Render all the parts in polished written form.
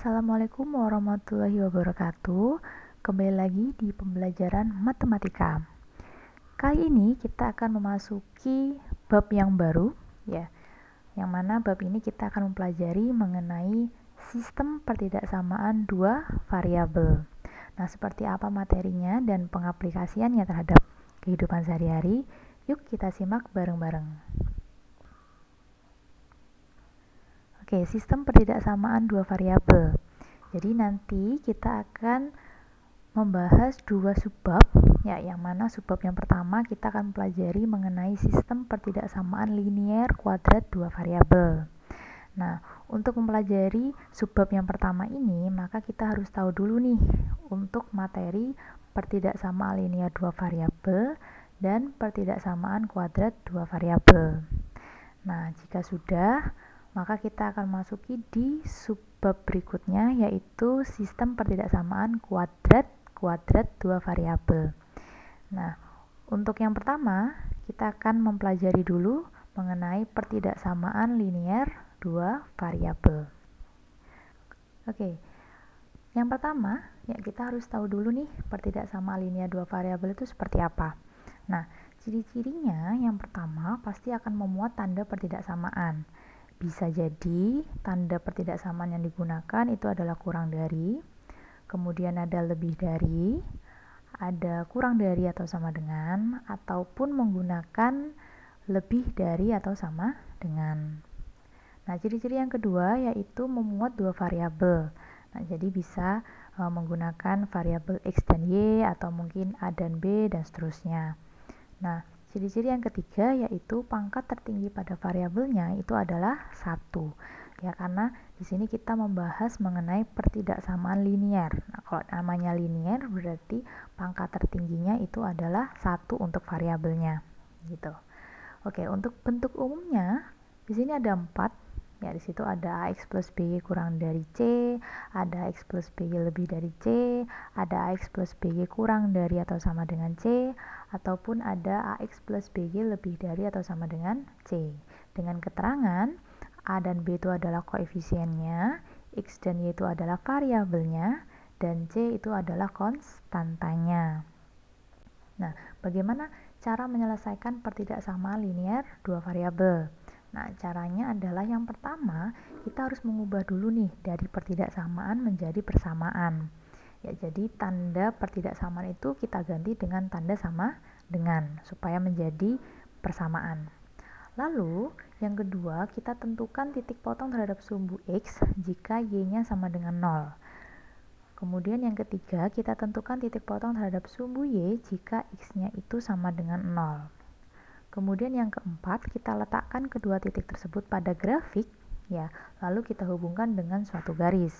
Assalamualaikum warahmatullahi wabarakatuh. Kembali lagi di pembelajaran matematika. Kali ini kita akan memasuki bab yang baru, ya. Yang mana bab ini kita akan mempelajari mengenai sistem pertidaksamaan dua variabel. Nah, seperti apa materinya dan pengaplikasiannya terhadap kehidupan sehari-hari? Yuk kita simak bareng-bareng. Oke, sistem pertidaksamaan dua variabel. Jadi nanti kita akan membahas dua subbab, ya, yang mana subbab yang pertama kita akan pelajari mengenai sistem pertidaksamaan linier kuadrat dua variabel. Nah, untuk mempelajari subbab yang pertama ini, maka kita harus tahu dulu nih untuk materi pertidaksamaan linier dua variabel dan pertidaksamaan kuadrat dua variabel. Nah, jika sudah, maka kita akan masuki di subbab berikutnya, yaitu sistem pertidaksamaan kuadrat dua variabel. Nah, untuk yang pertama, kita akan mempelajari dulu mengenai pertidaksamaan linier dua variabel. Oke, yang pertama, ya kita harus tahu dulu nih pertidaksamaan linier dua variabel itu seperti apa. Nah, ciri-cirinya yang pertama pasti akan memuat tanda pertidaksamaan. Bisa jadi tanda pertidaksamaan yang digunakan itu adalah kurang dari, kemudian ada lebih dari, ada kurang dari atau sama dengan, ataupun menggunakan lebih dari atau sama dengan. Nah, ciri-ciri yang kedua yaitu memuat dua variabel. Nah, jadi bisa menggunakan variabel X dan Y atau mungkin A dan B dan seterusnya. Nah, ciri-ciri yang ketiga yaitu pangkat tertinggi pada variabelnya itu adalah 1. Ya, karena di sini kita membahas mengenai pertidaksamaan linier. Nah, kalau namanya linier berarti pangkat tertingginya itu adalah 1 untuk variabelnya. Gitu. Oke, untuk bentuk umumnya di sini ada 4. Ya, di situ ada AX plus BY kurang dari C, ada AX plus BY lebih dari C, ada AX plus BY kurang dari atau sama dengan C, ataupun ada AX plus BY lebih dari atau sama dengan C. Dengan keterangan A dan B itu adalah koefisiennya, X dan Y itu adalah variabelnya, dan C itu adalah konstantanya. Nah, bagaimana cara menyelesaikan pertidaksamaan linier dua variabel? Nah, caranya adalah yang pertama, kita harus mengubah dulu nih dari pertidaksamaan menjadi persamaan. Ya, jadi tanda pertidaksamaan itu kita ganti dengan tanda sama dengan supaya menjadi persamaan. Lalu, yang kedua, kita tentukan titik potong terhadap sumbu X jika Y-nya sama dengan 0. Kemudian yang ketiga, kita tentukan titik potong terhadap sumbu Y jika X-nya itu sama dengan 0. Kemudian yang keempat, kita letakkan kedua titik tersebut pada grafik, ya, lalu kita hubungkan dengan suatu garis.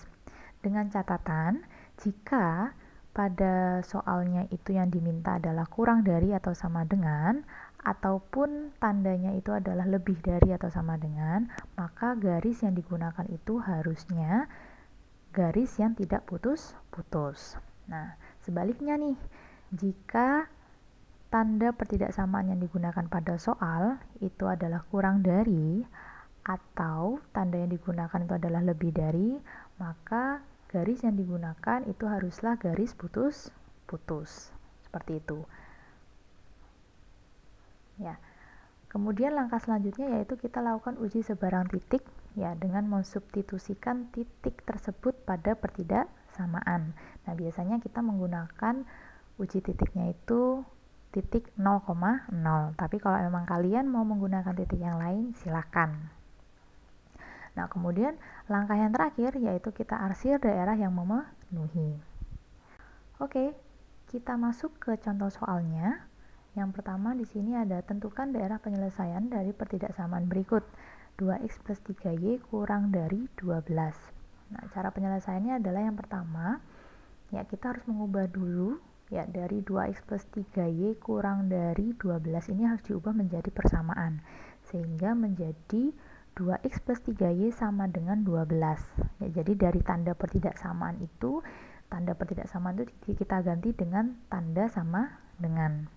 Dengan catatan, jika pada soalnya itu yang diminta adalah kurang dari atau sama dengan, ataupun tandanya itu adalah lebih dari atau sama dengan, maka garis yang digunakan itu harusnya garis yang tidak putus-putus. Nah, sebaliknya nih, jika tanda pertidaksamaan yang digunakan pada soal itu adalah kurang dari atau tanda yang digunakan itu adalah lebih dari, maka garis yang digunakan itu haruslah garis putus-putus. Seperti itu. Ya. Kemudian langkah selanjutnya yaitu kita lakukan uji sebarang titik, ya, dengan mensubstitusikan titik tersebut pada pertidaksamaan. Nah, biasanya kita menggunakan uji titiknya itu titik 0,0. Tapi kalau memang kalian mau menggunakan titik yang lain, silakan. Nah, kemudian langkah yang terakhir yaitu kita arsir daerah yang memenuhi. Oke, kita masuk ke contoh soalnya. Yang pertama di sini ada tentukan daerah penyelesaian dari pertidaksamaan berikut. 2x plus 3y kurang dari 12. Nah, cara penyelesaiannya adalah yang pertama, ya, kita harus mengubah dulu, ya, dari 2x plus 3y kurang dari 12 ini harus diubah menjadi persamaan, sehingga menjadi 2x plus 3y sama dengan 12. Ya, jadi dari tanda pertidaksamaan itu kita ganti dengan tanda sama dengan.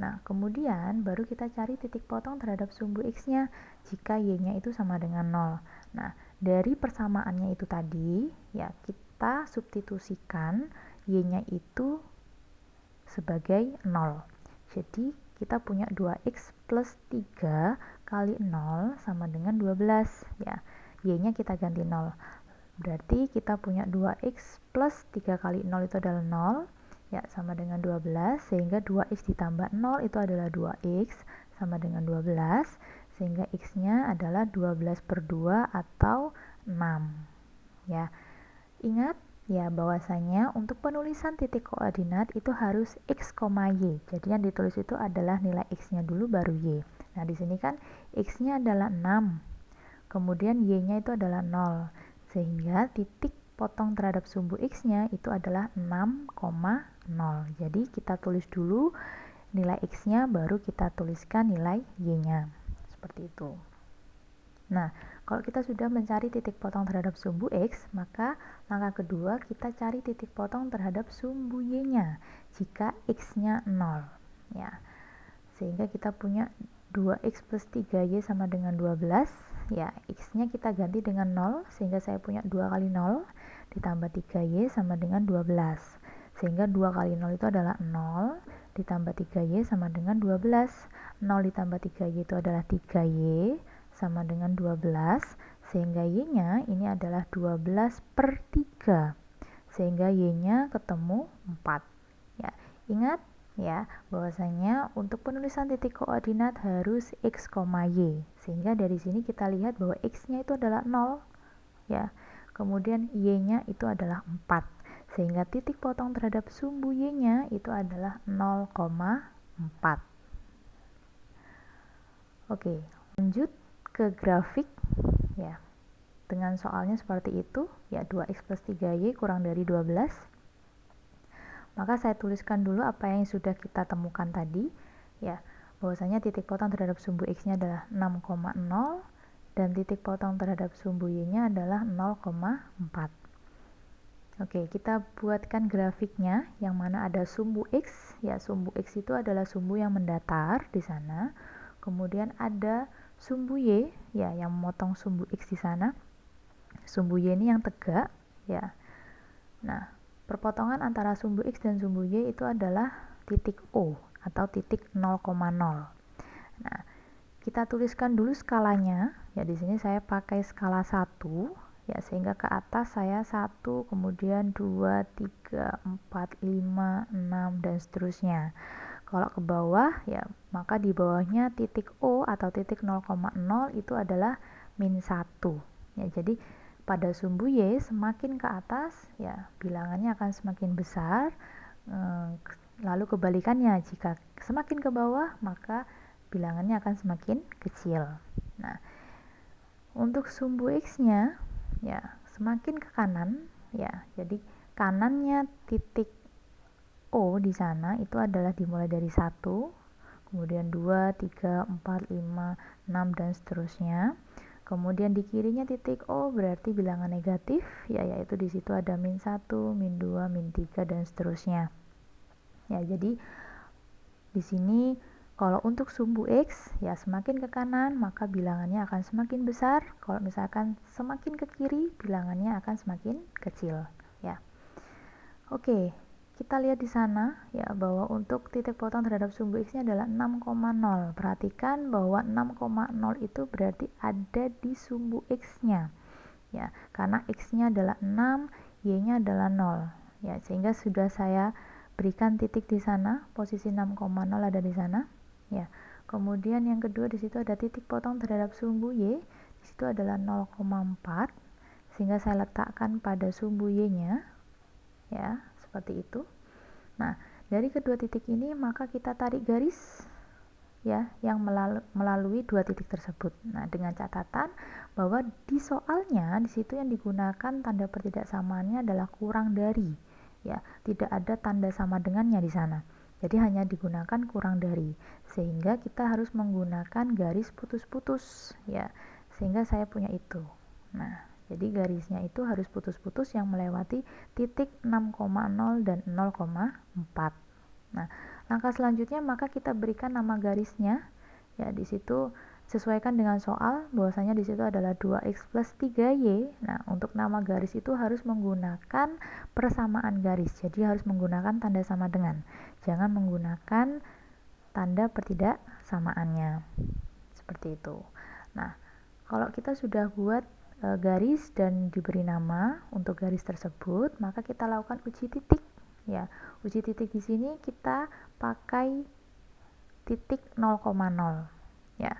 Nah, kemudian baru kita cari titik potong terhadap sumbu X-nya jika Y-nya itu sama dengan 0. Nah, dari persamaannya itu tadi, ya kita substitusikan y-nya itu sebagai 0. Jadi kita punya 2x plus 3 kali 0 sama dengan 12 ya. Y-nya kita ganti 0. Berarti kita punya 2x plus 3 kali 0 itu adalah 0 ya, sama dengan 12, sehingga 2x ditambah 0 itu adalah 2x sama dengan 12, sehingga x-nya adalah 12 per 2 atau 6 ya. Ingat ya bahwasanya untuk penulisan titik koordinat itu harus x, y. Jadi yang ditulis itu adalah nilai x-nya dulu baru y. Nah, di sini kan x-nya adalah 6. Kemudian y-nya itu adalah 0. Sehingga titik potong terhadap sumbu x-nya itu adalah 6,0. Jadi kita tulis dulu nilai x-nya, baru kita tuliskan nilai y-nya. Seperti itu. Nah, kalau kita sudah mencari titik potong terhadap sumbu x, maka langkah kedua kita cari titik potong terhadap sumbu y-nya jika x-nya 0 ya. Sehingga kita punya 2x plus 3y sama dengan 12 ya, x-nya kita ganti dengan 0, sehingga saya punya 2 kali 0 ditambah 3y sama dengan 12, sehingga 2 kali 0 itu adalah 0 ditambah 3y sama dengan 12. 0 ditambah 3y itu adalah 3y sama dengan 12, sehingga y-nya ini adalah 12 per 3, sehingga y-nya ketemu 4 ya. Ingat ya bahwasanya untuk penulisan titik koordinat harus x, y, sehingga dari sini kita lihat bahwa x-nya itu adalah 0 ya, kemudian y-nya itu adalah 4, sehingga titik potong terhadap sumbu y-nya itu adalah 0,4. Oke, lanjut ke grafik ya. Dengan soalnya seperti itu ya, 2x plus 3y kurang dari 12. Maka saya tuliskan dulu apa yang sudah kita temukan tadi ya, bahwasanya titik potong terhadap sumbu x-nya adalah 6,0 dan titik potong terhadap sumbu y-nya adalah 0,4. Oke, kita buatkan grafiknya yang mana ada sumbu x ya, sumbu x itu adalah sumbu yang mendatar di sana. Kemudian ada sumbu y ya, yang memotong sumbu x di sana. Sumbu y ini yang tegak ya. Nah, perpotongan antara sumbu x dan sumbu y itu adalah titik O atau titik 0,0. Nah, kita tuliskan dulu skalanya. Ya, di sini saya pakai skala 1 ya, sehingga ke atas saya 1, kemudian 2, 3, 4, 5, 6 dan seterusnya. Kalau ke bawah ya, maka di bawahnya titik O atau titik 0,0 itu adalah min 1. Ya, jadi pada sumbu y semakin ke atas ya bilangannya akan semakin besar, lalu kebalikannya jika semakin ke bawah maka bilangannya akan semakin kecil. Nah, untuk sumbu x-nya ya semakin ke kanan ya, jadi kanannya titik O di sana itu adalah dimulai dari 1, kemudian 2, 3, 4, 5, 6 dan seterusnya. Kemudian di kirinya titik O berarti bilangan negatif ya, yaitu di situ ada min 1, min 2, min 3 dan seterusnya. Ya, jadi di sini kalau untuk sumbu x ya semakin ke kanan maka bilangannya akan semakin besar. Kalau misalkan semakin ke kiri bilangannya akan semakin kecil ya. Oke, kita lihat di sana ya bahwa untuk titik potong terhadap sumbu x-nya adalah 6,0. Perhatikan bahwa 6,0 itu berarti ada di sumbu x-nya. Ya, karena x-nya adalah 6, y-nya adalah 0. Ya, sehingga sudah saya berikan titik di sana, posisi 6,0 ada di sana. Ya. Kemudian yang kedua di situ ada titik potong terhadap sumbu y, di situ adalah 0,4. Sehingga saya letakkan pada sumbu y-nya. Ya, seperti itu. Nah, dari kedua titik ini maka kita tarik garis ya yang melalui dua titik tersebut. Nah, dengan catatan bahwa di soalnya di situ yang digunakan tanda pertidaksamaannya adalah kurang dari ya, tidak ada tanda sama dengannya di sana. Jadi hanya digunakan kurang dari, sehingga kita harus menggunakan garis putus-putus ya, sehingga saya punya itu. Nah, jadi garisnya itu harus putus-putus yang melewati titik 6,0 dan 0,4. Nah, langkah selanjutnya maka kita berikan nama garisnya. Ya, di situ sesuaikan dengan soal bahwasanya di situ adalah 2x plus 3y. Nah, untuk nama garis itu harus menggunakan persamaan garis. Jadi harus menggunakan tanda sama dengan. Jangan menggunakan tanda pertidaksamaannya. Seperti itu. Nah, kalau kita sudah buat garis dan diberi nama untuk garis tersebut, maka kita lakukan uji titik. Ya, uji titik di sini kita pakai titik 0,0. Ya.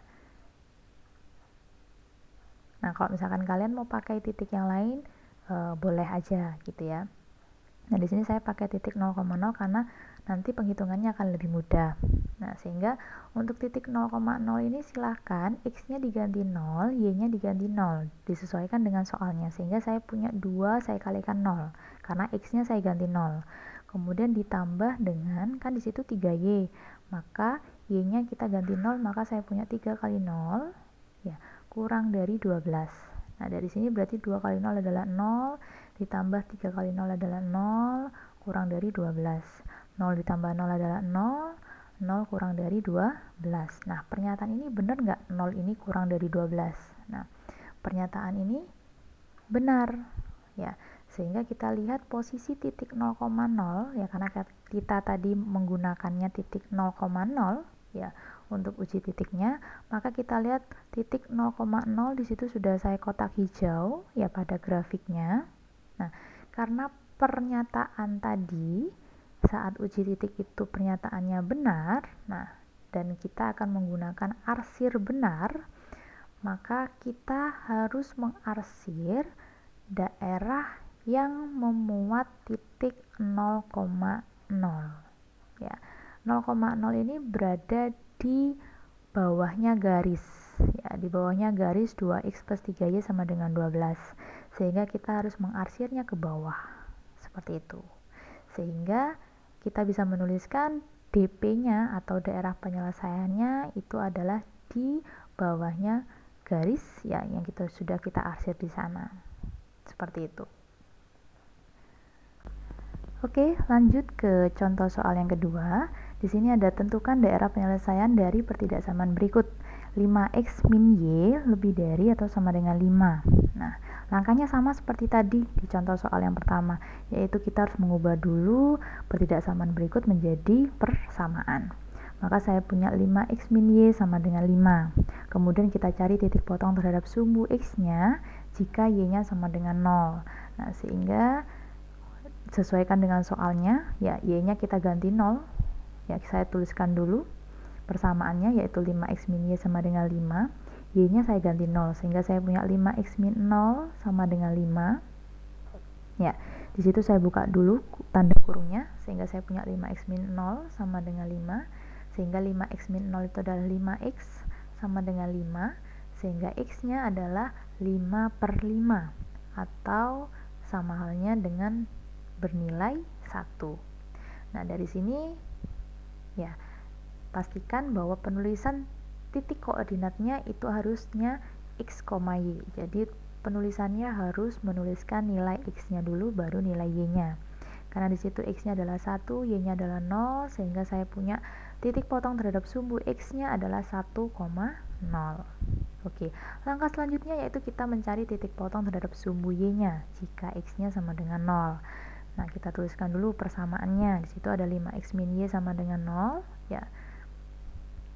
Nah, kalau misalkan kalian mau pakai titik yang lain, boleh aja gitu ya. Nah, di sini saya pakai titik 0,0 karena nanti penghitungannya akan lebih mudah. Nah, sehingga untuk titik 0,0 ini silahkan x-nya diganti 0, y-nya diganti 0, disesuaikan dengan soalnya. Sehingga saya punya 2, saya kalikan 0, karena x-nya saya ganti 0. Kemudian ditambah dengan, kan di situ 3y, maka y-nya kita ganti 0, maka saya punya 3 kali 0, ya, kurang dari 12. Nah, dari sini berarti 2 kali 0 adalah 0, ditambah 3 kali 0 adalah 0, kurang dari 12. 0 ditambah 0 adalah 0, 0 kurang dari 12. Nah, pernyataan ini benar nggak 0 ini kurang dari 12? Nah, pernyataan ini benar. Ya, sehingga kita lihat posisi titik 0,0, ya, karena kita tadi menggunakannya titik 0,0, ya, untuk uji titiknya, maka kita lihat titik 0,0 di situ sudah saya kotak hijau ya pada grafiknya. Nah, karena pernyataan tadi saat uji titik itu pernyataannya benar, nah, dan kita akan menggunakan arsir benar, maka kita harus mengarsir daerah yang memuat titik 0,0. Ya, 0,0 ini berada di bawahnya garis, ya, di bawahnya garis 2x plus 3y sama dengan 12, sehingga kita harus mengarsirnya ke bawah seperti itu, sehingga kita bisa menuliskan DP-nya atau daerah penyelesaiannya itu adalah di bawahnya garis, ya, yang sudah kita arsir di sana seperti itu. Oke, lanjut ke contoh soal yang kedua. Di sini ada tentukan daerah penyelesaian dari pertidaksamaan berikut. 5x min y lebih dari atau sama dengan 5. Nah, langkahnya sama seperti tadi di contoh soal yang pertama, yaitu kita harus mengubah dulu pertidaksamaan berikut menjadi persamaan. Maka saya punya 5x min y sama dengan 5. Kemudian kita cari titik potong terhadap sumbu x-nya jika y-nya sama dengan 0. Nah, sehingga sesuaikan dengan soalnya, ya, y-nya kita ganti 0. Ya, saya tuliskan dulu persamaannya, yaitu 5x min y sama dengan 5. Y-nya saya ganti 0, sehingga saya punya 5x min 0 sama dengan 5. Ya, di situ saya buka dulu tanda kurungnya, sehingga saya punya 5x min 0 sama dengan 5. Sehingga 5x min 0 itu adalah 5x sama dengan 5. Sehingga x-nya adalah 5 per 5, atau sama halnya dengan bernilai 1. Nah, dari sini ya, pastikan bahwa penulisan titik koordinatnya itu harusnya x, y. Jadi penulisannya harus menuliskan nilai x-nya dulu baru nilai y-nya. Karena di situ x-nya adalah 1, y-nya adalah 0, sehingga saya punya titik potong terhadap sumbu x-nya adalah 1,0. Oke, langkah selanjutnya yaitu kita mencari titik potong terhadap sumbu y-nya jika x-nya sama dengan 0. Nah, kita tuliskan dulu persamaannya. Di situ ada 5x min y sama dengan 0, ya.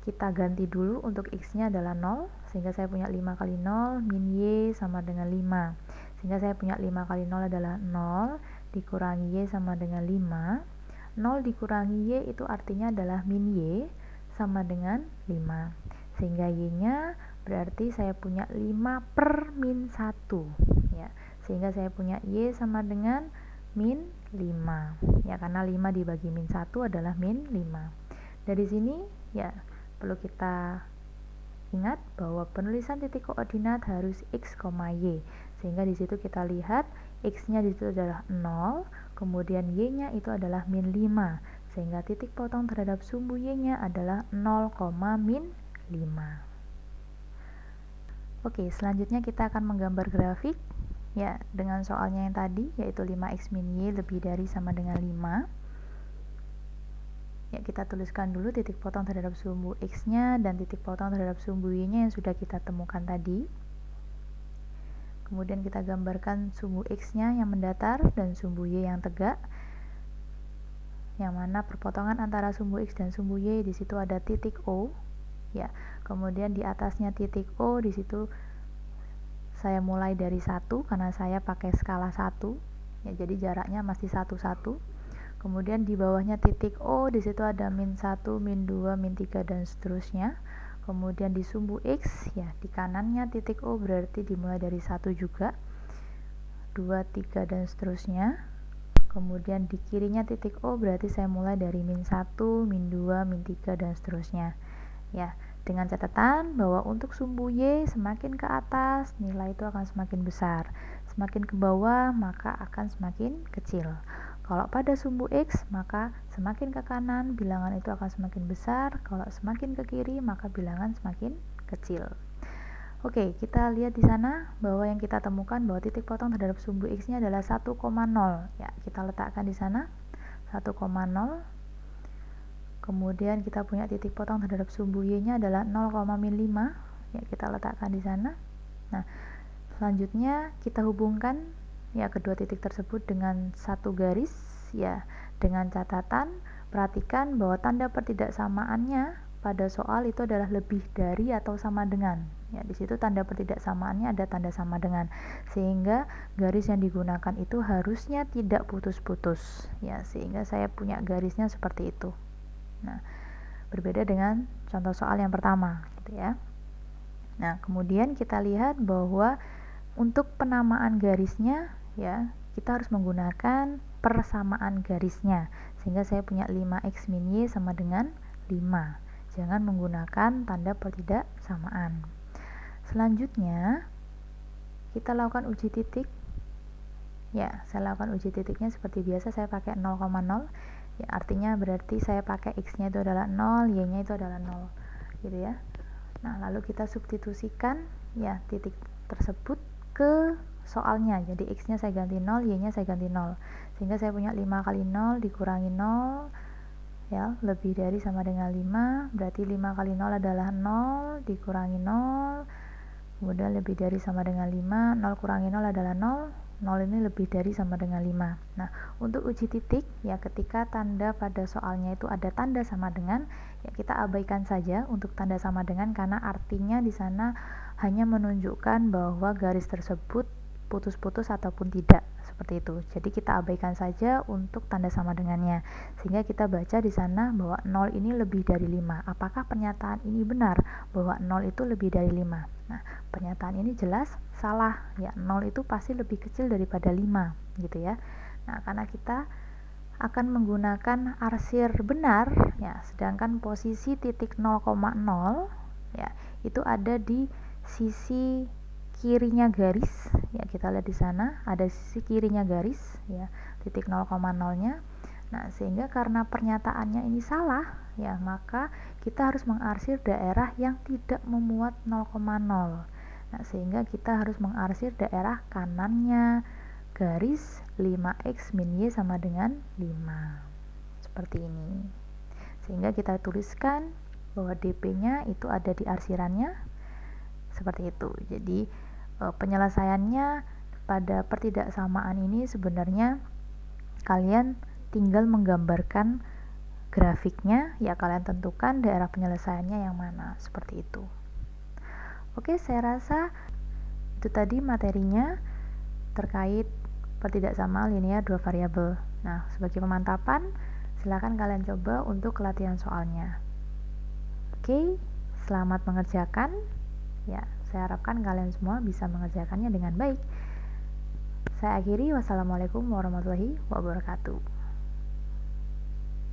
Kita ganti dulu untuk x-nya adalah 0, sehingga saya punya 5 kali 0 min y sama dengan 5. Sehingga saya punya 5 kali 0 adalah 0, dikurangi y sama dengan 5. 0 dikurangi y itu artinya adalah min y sama dengan 5. Sehingga y-nya berarti saya punya 5 per min 1, ya. Sehingga saya punya y sama dengan min 5, ya, karena 5 dibagi min 1 adalah min 5. Dari sini ya perlu kita ingat bahwa penulisan titik koordinat harus x, y, sehingga di situ kita lihat x-nya di situ adalah 0, kemudian y-nya itu adalah min 5, sehingga titik potong terhadap sumbu y-nya adalah 0, min 5. Oke, selanjutnya kita akan menggambar grafik, ya, dengan soalnya yang tadi, yaitu 5x min y lebih dari sama dengan 5. Ya, kita tuliskan dulu titik potong terhadap sumbu X-nya dan titik potong terhadap sumbu Y-nya yang sudah kita temukan tadi. Kemudian kita gambarkan sumbu X-nya yang mendatar dan sumbu Y yang tegak. Yang mana perpotongan antara sumbu X dan sumbu Y di situ ada titik O. Ya, kemudian di atasnya titik O, di situ saya mulai dari 1 karena saya pakai skala 1. Ya, jadi jaraknya masih 1, 1. Kemudian di bawahnya titik O, di situ ada min 1, min 2, min 3 dan seterusnya. Kemudian di sumbu X, ya di kanannya titik O berarti dimulai dari 1 juga, 2, 3 dan seterusnya. Kemudian di kirinya titik O berarti saya mulai dari min 1, min 2, min 3 dan seterusnya. Ya, dengan catatan bahwa untuk sumbu Y semakin ke atas nilai itu akan semakin besar, semakin ke bawah maka akan semakin kecil. Kalau pada sumbu X, maka semakin ke kanan bilangan itu akan semakin besar, kalau semakin ke kiri maka bilangan semakin kecil. Oke, kita lihat di sana bahwa yang kita temukan bahwa titik potong terhadap sumbu X-nya adalah 1,0. Ya, kita letakkan di sana 1,0. Kemudian kita punya titik potong terhadap sumbu Y-nya adalah 0,5. Ya, kita letakkan di sana. Nah, selanjutnya kita hubungkan ya kedua titik tersebut dengan satu garis, ya dengan catatan perhatikan bahwa tanda pertidaksamaannya pada soal itu adalah lebih dari atau sama dengan. Ya, di situ tanda pertidaksamaannya ada tanda sama dengan, sehingga garis yang digunakan itu harusnya tidak putus-putus. Ya, sehingga saya punya garisnya seperti itu. Nah, berbeda dengan contoh soal yang pertama, gitu ya. Nah, kemudian kita lihat bahwa untuk penamaan garisnya, ya kita harus menggunakan persamaan garisnya, sehingga saya punya 5x min y sama dengan 5. Jangan menggunakan tanda pertidaksamaan. Selanjutnya kita lakukan uji titik. Ya, saya lakukan uji titiknya seperti biasa, saya pakai 0,0. Ya, artinya berarti saya pakai x-nya itu adalah 0, y-nya itu adalah 0, gitu ya. Nah, lalu kita substitusikan ya titik tersebut ke soalnya. Jadi x-nya saya ganti 0, y-nya saya ganti 0. Sehingga saya punya 5 kali 0 dikurangi 0, ya, lebih dari sama dengan 5. Berarti 5 kali 0 adalah 0 dikurangi 0. Kemudian lebih dari sama dengan 5, 0 kurangi 0 adalah 0. 0 ini lebih dari sama dengan 5. Nah, untuk uji titik, ya ketika tanda pada soalnya itu ada tanda sama dengan, ya kita abaikan saja untuk tanda sama dengan karena artinya di sana hanya menunjukkan bahwa garis tersebut putus-putus ataupun tidak, seperti itu. Jadi kita abaikan saja untuk tanda sama dengannya. Sehingga kita baca di sana bahwa 0 ini lebih dari 5. Apakah pernyataan ini benar bahwa 0 itu lebih dari 5? Nah, pernyataan ini jelas salah. Ya, 0 itu pasti lebih kecil daripada 5, gitu ya. Nah, karena kita akan menggunakan arsir benar, ya, sedangkan posisi titik 0,0 ya, itu ada di sisi kirinya garis. Ya, kita lihat di sana ada sisi kirinya garis, ya, titik 0,0-nya. Nah, sehingga karena pernyataannya ini salah, ya, maka kita harus mengarsir daerah yang tidak memuat 0,0. Nah, sehingga kita harus mengarsir daerah kanannya garis 5x min y sama dengan 5. Seperti ini. Sehingga kita tuliskan bahwa DP-nya itu ada di arsirannya. Seperti itu. Jadi penyelesaiannya pada pertidaksamaan ini sebenarnya kalian tinggal menggambarkan grafiknya, ya kalian tentukan daerah penyelesaiannya yang mana, seperti itu. Oke, saya rasa itu tadi materinya terkait pertidaksamaan linear dua variabel. Nah, sebagai pemantapan, silakan kalian coba untuk latihan soalnya. Oke, selamat mengerjakan. Ya, saya harapkan kalian semua bisa mengerjakannya dengan baik. Saya akhiri, wassalamualaikum warahmatullahi wabarakatuh.